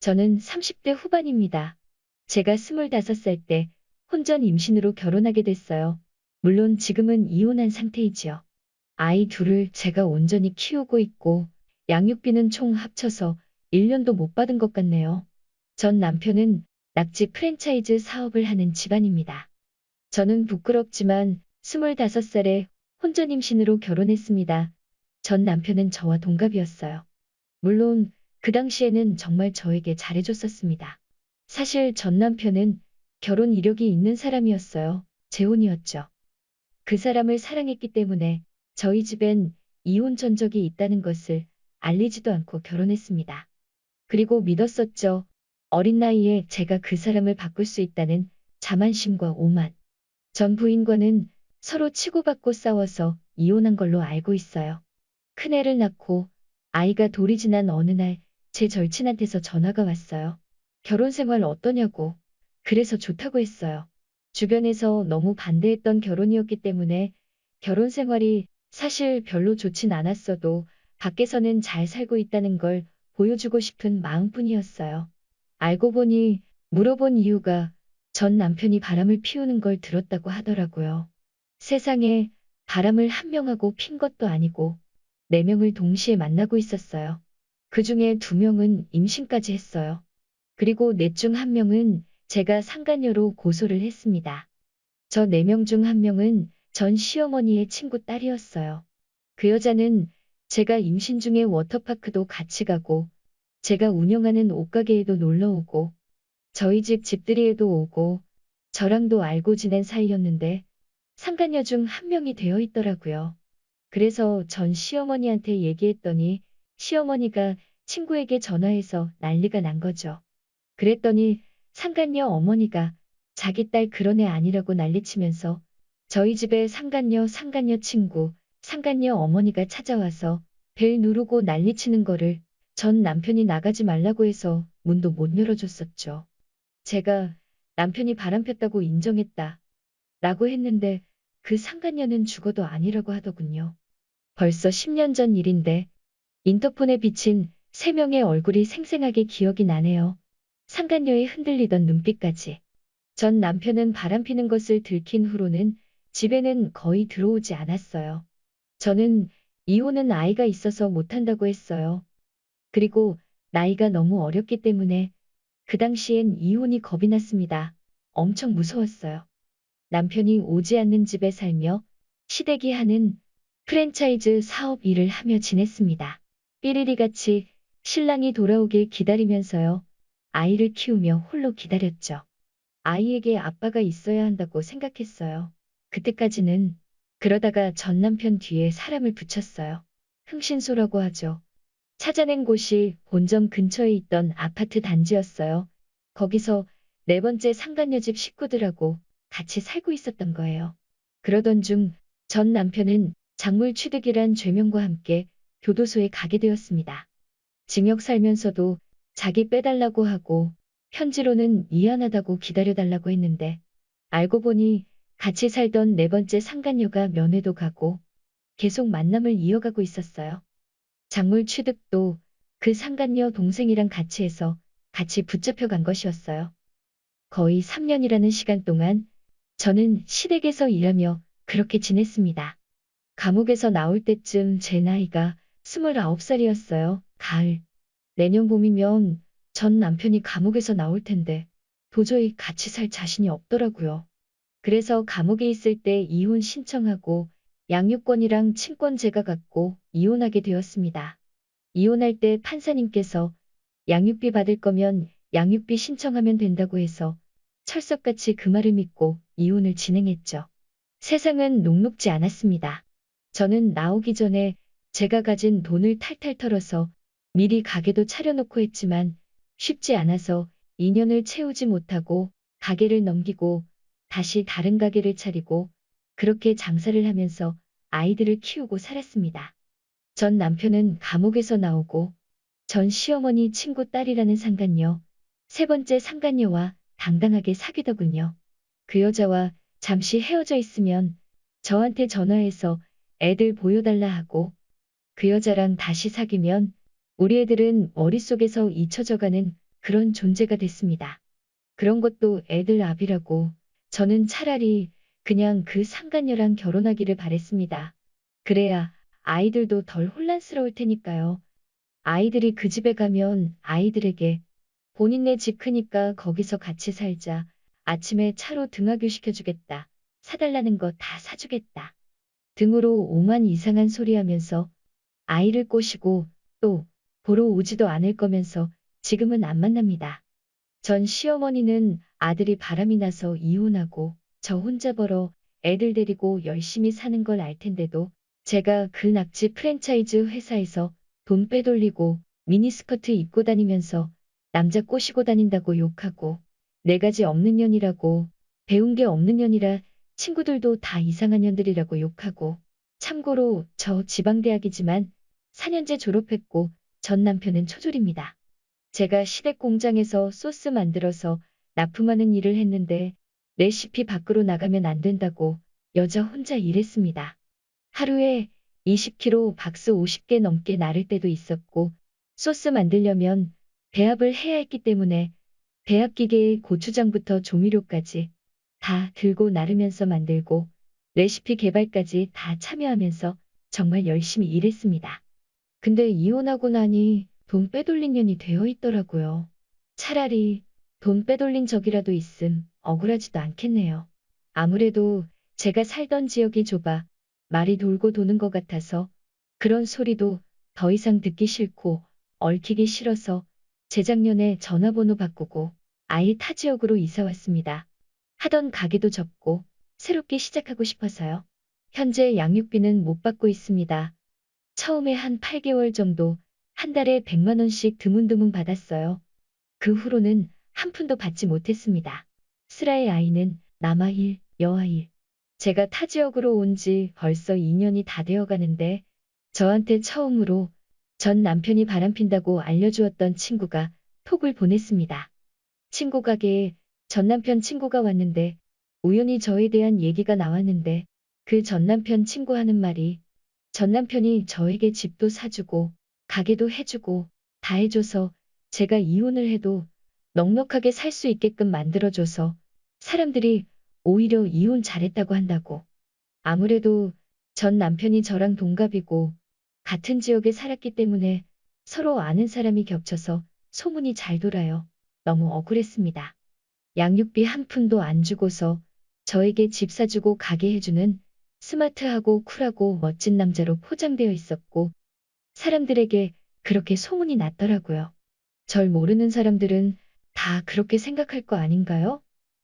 저는 30대 후반입니다. 제가 25살 때 혼전 임신으로 결혼하게 됐어요. 물론 지금은 이혼한 상태이지요. 아이 둘을 제가 온전히 키우고 있고 양육비는 총 합쳐서 1년도 못 받은 것 같네요. 전 남편은 낙지 프랜차이즈 사업을 하는 집안입니다. 저는 부끄럽지만 25살에 혼전 임신으로 결혼했습니다. 전 남편은 저와 동갑이었어요. 물론 그 당시에는 정말 저에게 잘해줬었습니다. 사실 전 남편은 결혼 이력이 있는 사람이었어요. 재혼이었죠. 그 사람을 사랑했기 때문에 저희 집엔 이혼 전적이 있다는 것을 알리지도 않고 결혼했습니다. 그리고 믿었었죠. 어린 나이에 제가 그 사람을 바꿀 수 있다는 자만심과 오만. 전 부인과는 서로 치고받고 싸워서 이혼한 걸로 알고 있어요. 큰애를 낳고 아이가 돌이 지난 어느 날 제 절친한테서 전화가 왔어요. 결혼 생활 어떠냐고. 그래서 좋다고 했어요. 주변에서 너무 반대했던 결혼이었기 때문에 결혼 생활이 사실 별로 좋진 않았어도 밖에서는 잘 살고 있다는 걸 보여주고 싶은 마음뿐이었어요. 알고 보니 물어본 이유가 전 남편이 바람을 피우는 걸 들었다고 하더라고요. 세상에 바람을 한 명하고 핀 것도 아니고 4명을 동시에 만나고 있었어요. 그 중에 2명은 임신까지 했어요. 그리고 넷 중 1명은 제가 상간녀로 고소를 했습니다. 저 4명 중 1명은 전 시어머니의 친구 딸이었어요. 그 여자는 제가 임신 중에 워터파크도 같이 가고 제가 운영하는 옷가게에도 놀러 오고 저희 집 집들이에도 오고 저랑도 알고 지낸 사이였는데 상간녀 중 1명이 되어 있더라고요. 그래서 전 시어머니한테 얘기했더니 시어머니가 친구에게 전화해서 난리가 난 거죠. 그랬더니 상간녀 어머니가 자기 딸 그런 애 아니라고 난리치면서 저희 집에 상간녀 친구, 상간녀 어머니가 찾아와서 벨 누르고 난리치는 거를 전 남편이 나가지 말라고 해서 문도 못 열어줬었죠. 제가 남편이 바람폈다고 인정했다 라고 했는데 그 상간녀는 죽어도 아니라고 하더군요. 벌써 10년 전 일인데 인터폰에 비친 3명의 얼굴이 생생하게 기억이 나네요. 상간녀의 흔들리던 눈빛까지. 전 남편은 바람피는 것을 들킨 후로는 집에는 거의 들어오지 않았어요. 저는 이혼은 아이가 있어서 못한다고 했어요. 그리고 나이가 너무 어렸기 때문에 그 당시엔 이혼이 겁이 났습니다. 엄청 무서웠어요. 남편이 오지 않는 집에 살며 시댁이 하는 프랜차이즈 사업 일을 하며 지냈습니다. 삐리리같이 신랑이 돌아오길 기다리면서요. 아이를 키우며 홀로 기다렸죠. 아이에게 아빠가 있어야 한다고 생각했어요. 그때까지는. 그러다가 전 남편 뒤에 사람을 붙였어요. 흥신소라고 하죠. 찾아낸 곳이 본점 근처에 있던 아파트 단지였어요. 거기서 4번째 상간녀 집 식구들하고 같이 살고 있었던 거예요. 그러던 중 전 남편은 작물 취득이란 죄명과 함께 교도소에 가게 되었습니다. 징역 살면서도 자기 빼달라고 하고 편지로는 미안하다고 기다려달라고 했는데 알고 보니 같이 살던 4번째 상간녀가 면회도 가고 계속 만남을 이어가고 있었어요. 작물 취득도 그 상간녀 동생이랑 같이 해서 같이 붙잡혀 간 것이었어요. 거의 3년이라는 시간 동안 저는 시댁에서 일하며 그렇게 지냈습니다. 감옥에서 나올 때쯤 제 나이가 29살이었어요. 가을. 내년 봄이면 전 남편이 감옥에서 나올 텐데 도저히 같이 살 자신이 없더라고요. 그래서 감옥에 있을 때 이혼 신청하고 양육권이랑 친권 제가 갖고 이혼하게 되었습니다. 이혼할 때 판사님께서 양육비 받을 거면 양육비 신청하면 된다고 해서 철석같이 그 말을 믿고 이혼을 진행했죠. 세상은 녹록지 않았습니다. 저는 나오기 전에 제가 가진 돈을 탈탈 털어서 미리 가게도 차려놓고 했지만 쉽지 않아서 2년을 채우지 못하고 가게를 넘기고 다시 다른 가게를 차리고 그렇게 장사를 하면서 아이들을 키우고 살았습니다. 전 남편은 감옥에서 나오고 전 시어머니 친구 딸이라는 상간녀, 3번째 상간녀와 당당하게 사귀더군요. 그 여자와 잠시 헤어져 있으면 저한테 전화해서 애들 보여달라 하고 그 여자랑 다시 사귀면 우리 애들은 머릿속에서 잊혀져가는 그런 존재가 됐습니다. 그런 것도 애들 압이라고 저는 차라리 그냥 그 상간녀랑 결혼하기를 바랬습니다. 그래야 아이들도 덜 혼란스러울 테니까요. 아이들이 그 집에 가면 아이들에게 본인네 집 크니까 거기서 같이 살자. 아침에 차로 등하교 시켜주겠다. 사달라는 거 다 사주겠다. 등으로 오만 이상한 소리 하면서 아이를 꼬시고 또 보러 오지도 않을 거면서 지금은 안 만납니다. 전 시어머니는 아들이 바람이 나서 이혼하고 저 혼자 벌어 애들 데리고 열심히 사는 걸 알 텐데도 제가 그 낙지 프랜차이즈 회사에서 돈 빼돌리고 미니스커트 입고 다니면서 남자 꼬시고 다닌다고 욕하고 네 가지 없는 년이라고 배운 게 없는 년이라 친구들도 다 이상한 년들이라고 욕하고 참고로 저 지방대학이지만 4년제 졸업했고 전 남편은 초졸입니다. 제가 시댁 공장에서 소스 만들어서 납품하는 일을 했는데 레시피 밖으로 나가면 안 된다고 여자 혼자 일했습니다. 하루에 20kg 박스 50개 넘게 나를 때도 있었고 소스 만들려면 배합을 해야 했기 때문에 배합 기계에 고추장부터 조미료까지 다 들고 나르면서 만들고 레시피 개발까지 다 참여하면서 정말 열심히 일했습니다. 근데 이혼하고 나니 돈 빼돌린 년이 되어 있더라고요. 차라리 돈 빼돌린 적이라도 있음 억울하지도 않겠네요. 아무래도 제가 살던 지역이 좁아 말이 돌고 도는 것 같아서 그런 소리도 더 이상 듣기 싫고 얽히기 싫어서 재작년에 전화번호 바꾸고 아예 타 지역으로 이사 왔습니다. 하던 가게도 접고 새롭게 시작하고 싶어서요. 현재 양육비는 못 받고 있습니다. 처음에 한 8개월 정도 한 달에 100만 원씩 드문드문 받았어요. 그 후로는 한 푼도 받지 못했습니다. 슬아의 아이는 남아 1, 여아 1. 제가 타 지역으로 온 지 벌써 2년이 다 되어 가는데 저한테 처음으로 전 남편이 바람핀다고 알려주었던 친구가 톡을 보냈습니다. 친구 가게에 전 남편 친구가 왔는데 우연히 저에 대한 얘기가 나왔는데 그 전 남편 친구 하는 말이 전 남편이 저에게 집도 사주고 가게도 해주고 다 해줘서 제가 이혼을 해도 넉넉하게 살 수 있게끔 만들어줘서 사람들이 오히려 이혼 잘했다고 한다고. 아무래도 전 남편이 저랑 동갑이고 같은 지역에 살았기 때문에 서로 아는 사람이 겹쳐서 소문이 잘 돌아요. 너무 억울했습니다. 양육비 한 푼도 안 주고서 저에게 집 사주고 가게 해주는 스마트하고 쿨하고 멋진 남자로 포장되어 있었고 사람들에게 그렇게 소문이 났더라고요. 절 모르는 사람들은 다 그렇게 생각할 거 아닌가요?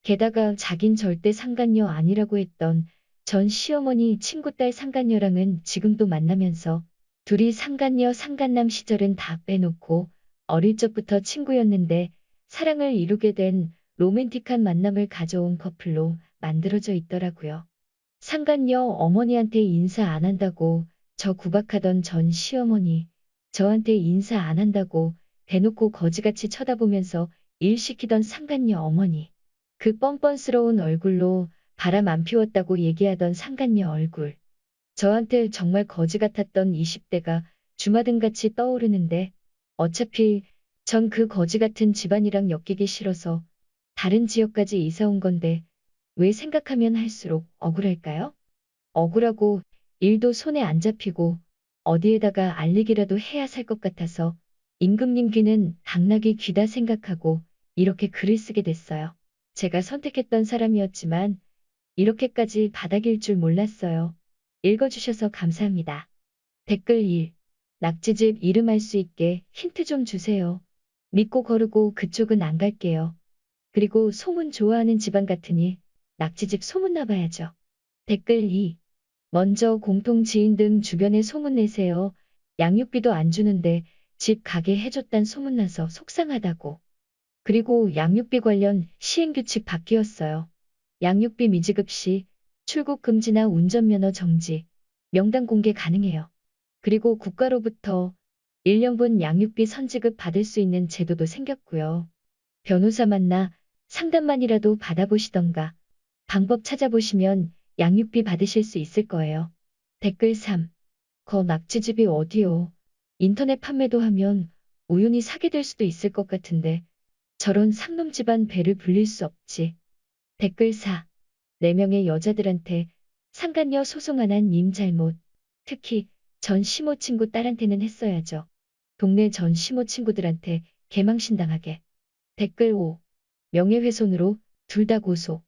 게다가 자긴 절대 상간녀 아니라고 했던 전 시어머니 친구딸 상간녀랑은 지금도 만나면서 둘이 상간녀 상간남 시절은 다 빼놓고 어릴 적부터 친구였는데 사랑을 이루게 된 로맨틱한 만남을 가져온 커플로 만들어져 있더라고요. 상간녀 어머니한테 인사 안 한다고 저 구박하던 전 시어머니, 저한테 인사 안 한다고 대놓고 거지같이 쳐다보면서 일 시키던 상간녀 어머니, 그 뻔뻔스러운 얼굴로 바람 안 피웠다고 얘기하던 상간녀 얼굴. 저한테 정말 거지 같았던 20대가 주마등같이 떠오르는데 어차피 전 그 거지 같은 집안이랑 엮이기 싫어서 다른 지역까지 이사 온 건데 왜 생각하면 할수록 억울할까요? 억울하고 일도 손에 안 잡히고 어디에다가 알리기라도 해야 살 것 같아서 임금님 귀는 당나귀 귀다 생각하고 이렇게 글을 쓰게 됐어요. 제가 선택했던 사람이었지만 이렇게까지 바닥일 줄 몰랐어요. 읽어주셔서 감사합니다. 댓글 1. 낙지집 이름 알 수 있게 힌트 좀 주세요. 믿고 거르고 그쪽은 안 갈게요. 그리고 소문 좋아하는 집안 같으니 낙지집 소문나봐야죠. 댓글 2. 먼저 공통 지인 등 주변에 소문내세요. 양육비도 안 주는데 집 가게 해줬단 소문나서 속상하다고. 그리고 양육비 관련 시행규칙 바뀌었어요. 양육비 미지급 시 출국 금지나 운전면허 정지, 명단 공개 가능해요. 그리고 국가로부터 1년분 양육비 선지급 받을 수 있는 제도도 생겼고요. 변호사 만나 상담만이라도 받아보시던가 방법 찾아보시면 양육비 받으실 수 있을 거예요. 댓글 3. 거 낙지집이 어디요? 인터넷 판매도 하면 우연히 사게 될 수도 있을 것 같은데 저런 상놈 집안 배를 불릴 수 없지. 댓글 4. 4명의 여자들한테 상간녀 소송 안 한 님 잘못. 특히 전 시모 친구 딸한테는 했어야죠. 동네 전 시모 친구들한테 개망신당하게. 댓글 5. 명예훼손으로 둘 다 고소.